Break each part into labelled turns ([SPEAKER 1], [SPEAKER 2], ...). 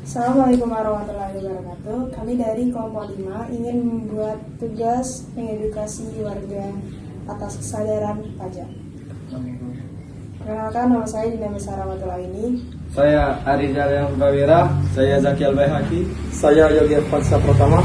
[SPEAKER 1] Assalamualaikum warahmatullahi wabarakatuh. Kami dari kelompok 5 ingin membuat tugas mengedukasi warga atas kesadaran pajak. Perkenalkan, nama saya Dina Besar Rahmatullah ini.
[SPEAKER 2] Saya Arizal yang Prawira. Saya Zaki Al-Baihaqi.
[SPEAKER 3] Saya Yogi Fatsa Pratama.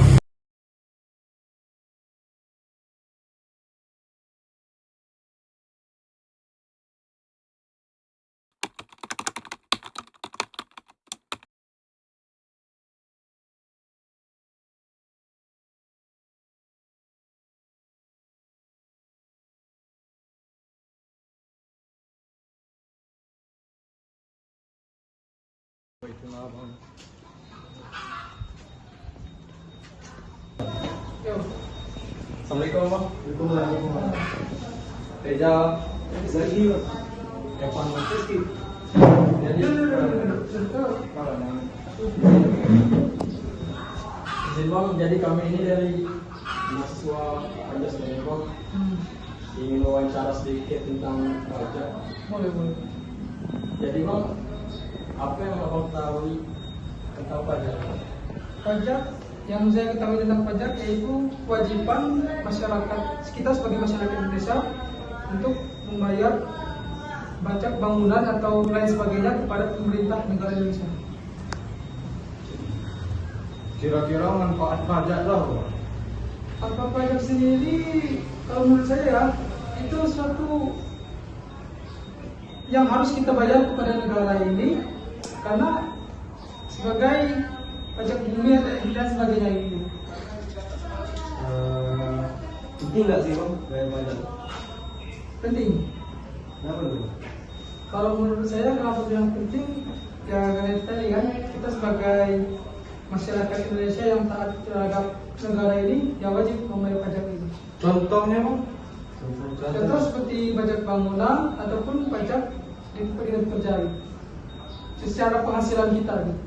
[SPEAKER 2] Assalamualaikum Bang. Reza Zaki Evan Manchester. Jadi izin Bang, jadi kami ini dari mahasiswa Pancasila Bang, ingin wawancara sedikit tentang pajak.
[SPEAKER 4] Boleh.
[SPEAKER 2] Jadi Bang, apa yang Abang ketahui tentang pajak?
[SPEAKER 4] Pajak yang saya ketahui tentang pajak yaitu kewajiban masyarakat kita sebagai masyarakat Indonesia untuk membayar pajak bangunan atau lain sebagainya kepada pemerintah negara Indonesia.
[SPEAKER 2] Kira-kira manfaat pajak lah.
[SPEAKER 4] Apa pajak sendiri, kalau menurut saya itu suatu yang harus kita bayar kepada negara ini karena sebagai pajak bumi dan sebagainya itu.
[SPEAKER 2] Penting nggak sih Bang bayar pajak?
[SPEAKER 4] Penting.
[SPEAKER 2] Kenapa tuh?
[SPEAKER 4] Kalau menurut saya kenapa yang penting ya karena tadi kan kita sebagai masyarakat Indonesia yang taat terhadap negara ini ya wajib membayar pajak itu.
[SPEAKER 2] Contohnya Bang?
[SPEAKER 4] Contoh seperti pajak bangunan ataupun pajak di tempat kerja gitu. Secara penghasilan kita gitu.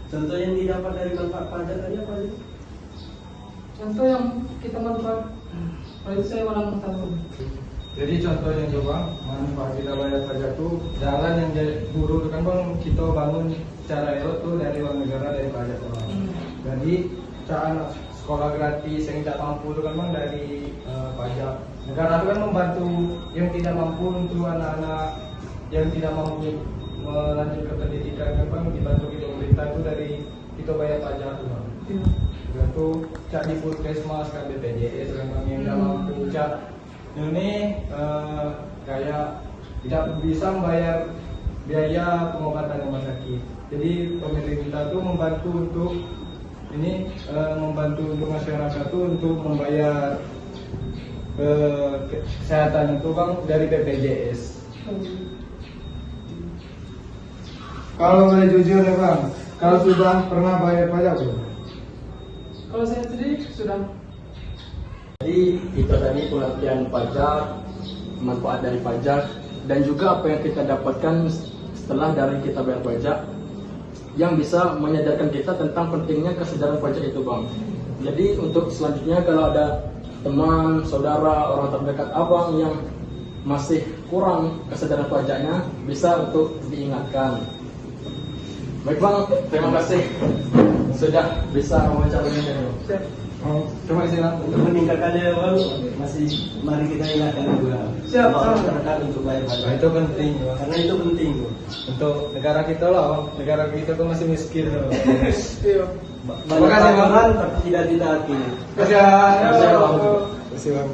[SPEAKER 3] Contoh yang didapat dari manfaat pajak tadi apa sih?
[SPEAKER 4] Contoh yang kita manfaat, kalau itu saya malah tahu.
[SPEAKER 2] Jadi contohnya coba manfaat kita bayar pajak tuh jalan yang buruk itu kan Bang kita bangun secara elok tuh dari uang negara dari pajak Bang. Jadi cara sekolah gratis yang tidak mampu itu kan Bang dari pajak. Negara itu kan membantu yang tidak mampu untuk anak-anak yang tidak mampu melanjutkan pendidikan kan Bang, dibantu kita pemerintah itu dari kita bayar pajak tuh Bang. Itu cak di puskesmas kan BPJS kan Bang yang tidak mampu cak ini kayak tidak bisa membayar biaya pengobatan rumah sakit. Jadi pemerintah tuh membantu untuk ini membantu untuk masyarakat tuh untuk membayar kesehatan itu Bang dari BPJS. Kalau boleh jujur nih Bang, kalau sudah pernah bayar pajak belum?
[SPEAKER 4] Kalau saya sendiri sudah.
[SPEAKER 3] Jadi itu tadi pengertian pajak, manfaat dari pajak, dan juga apa yang kita dapatkan setelah dari kita bayar pajak yang bisa menyadarkan kita tentang pentingnya kesadaran pajak itu Bang. Jadi untuk selanjutnya kalau ada teman, saudara, orang terdekat Abang yang masih kurang kesadaran pajaknya bisa untuk diingatkan. Baik Bang, terima kasih sudah bisa mewawancarainya.
[SPEAKER 2] Coba istilah
[SPEAKER 3] Untuk meningkatkannya Bang, mari kita ingatkan juga.
[SPEAKER 4] Siap.
[SPEAKER 3] Masyarakat untuk bayar pajak.
[SPEAKER 2] Nah, itu penting Bang.
[SPEAKER 3] Karena itu penting Bang.
[SPEAKER 2] Untuk negara kita lah Bang. Negara kita tuh masih miskin Bang.
[SPEAKER 4] Iya.
[SPEAKER 2] Terima kasih Bang.
[SPEAKER 3] Tapi tidak ditaati.
[SPEAKER 2] Terima kasih Bang. Terima kasih Bang.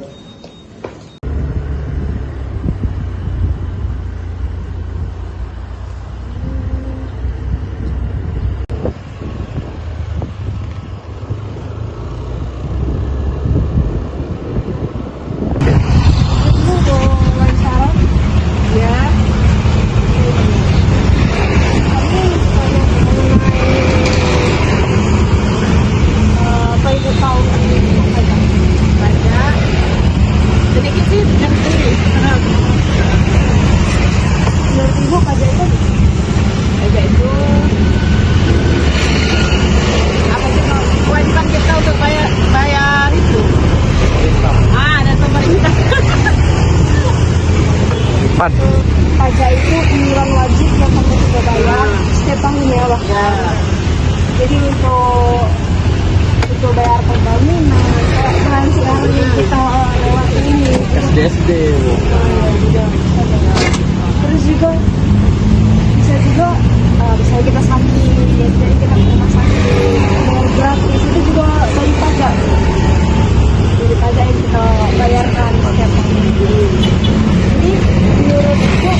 [SPEAKER 1] Pajak itu iuran wajib yang kamu sudah bayar setiap tahun ya, Wak.
[SPEAKER 3] SD, Bu.
[SPEAKER 1] juga terus juga bisa juga misalnya kita sakit jadi kita ke rumah sakit bayar gratis itu juga dari pajak yang kita bayarkan setiap tahun. Jadi menurutku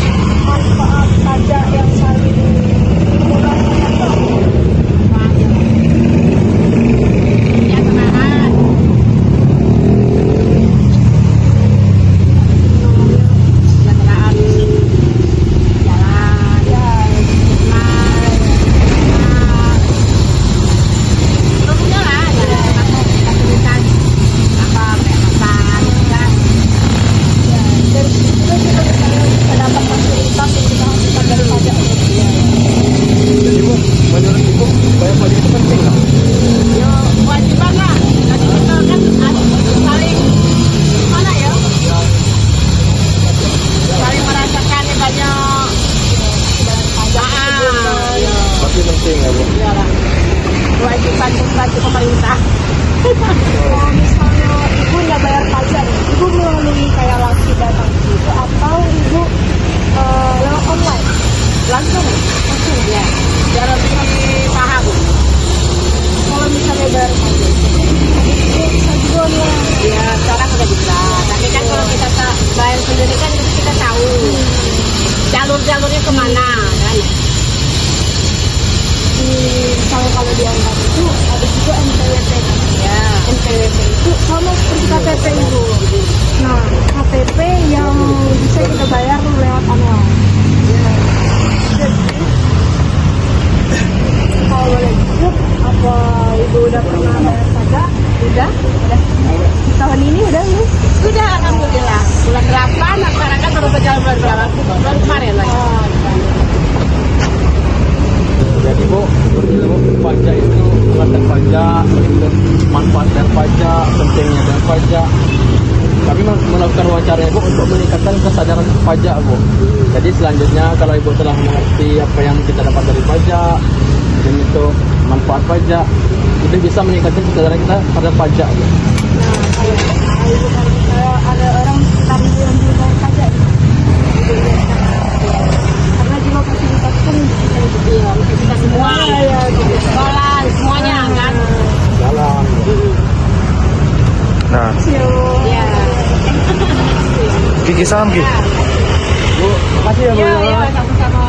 [SPEAKER 1] manfaat pajak yang saling memudahkan apa?
[SPEAKER 5] Ya tenang. Kesejahteraan jalan,
[SPEAKER 1] Ya,
[SPEAKER 5] seluruhnya lah, ya masuk fasilitas apa pesan kan.
[SPEAKER 1] dan juga kita misalnya bisa dapat fasilitas yang kita hasilkan dari pajak.
[SPEAKER 3] Jadi Bu, menurut Ibu bayar pajak itu penting nggak?
[SPEAKER 5] Yo kewajiban lah. Tadi kita kan saling mana ya? Saling merasakan banyak pajak. Ya.
[SPEAKER 3] Pasti penting ya, Bu.
[SPEAKER 5] Iyalah. Kewajiban membantu pemerintah.
[SPEAKER 1] Kalau misalnya ibu nggak bayar pajak, ibu melalui kayak langsung datang gitu atau ibu lewat online?
[SPEAKER 5] Langsung ya. Biar lebih paham.
[SPEAKER 1] Kalau misalnya bayar pajak, itu bisa juga online.
[SPEAKER 5] Ya sekarang udah bisa. Tapi kan kalau kita bayar sendiri kan kita tahu jalur-jalurnya kemana kan.
[SPEAKER 1] Misalnya kalau di online itu ada juga NPWP.
[SPEAKER 5] Ya.
[SPEAKER 1] NPWP itu sama seperti KTP ibu. Nah, KTP yang bisa kita bayar lewat online. Jadi, kalau boleh jujur, apa ibu udah pernah bayar pajak? Udah. Tahun ini udah belum?
[SPEAKER 5] Sudah alhamdulillah. Bulan 8 masyarakat baru berjalan bulan berapa? Bulan kemarin lagi.
[SPEAKER 3] Jadi Bu, berilmu pajak itu mengenai pajak, manfaat dan pajak, pentingnya dan pajak. Kami melakukan wawancara Ibu untuk meningkatkan kesadaran pajak, Bu. Jadi selanjutnya kalau Ibu telah mengerti apa yang kita dapat dari pajak dan itu manfaat pajak, itu bisa meningkatkan kesadaran kita pada pajak, Bu.
[SPEAKER 1] Nah, kalau ada orang sekitar ibu yang belum bayar pajak, karena juga fasilitas kan bisa ibu.
[SPEAKER 5] Iya, untuk kita semua. Sekolah semuanya kan.
[SPEAKER 3] Jalan.
[SPEAKER 6] Nah,
[SPEAKER 5] Iya.
[SPEAKER 6] Kiki salam Ki.
[SPEAKER 3] Bu, makasih ya Bu.
[SPEAKER 5] Iya, iya, sama-sama.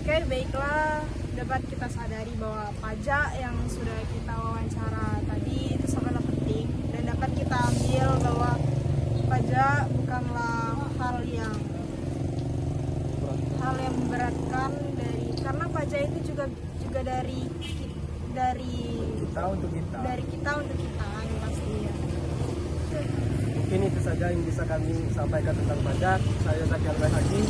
[SPEAKER 1] Oke, baiklah, dapat kita sadari bahwa pajak yang sudah kita wawancara tadi itu sangatlah penting dan dapat kita ambil bahwa pajak bukanlah hal yang memberatkan karena kerja itu juga dari
[SPEAKER 2] Kita untuk kita.
[SPEAKER 1] dari kita untuk kita yang pasti ya.
[SPEAKER 2] Mungkin itu saja yang bisa kami sampaikan tentang pajak. Saya Zaki Al-Bahagi.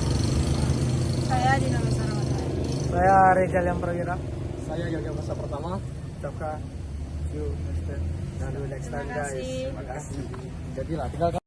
[SPEAKER 1] Saya Dina Masaramatari.
[SPEAKER 2] Saya Regal yang Prawira. Saya Yoga Masa Pertama. Ucapkan see you next time. Dan next time
[SPEAKER 1] Terima
[SPEAKER 2] guys.
[SPEAKER 1] kasih.
[SPEAKER 2] Terima kasih. Jadilah tinggal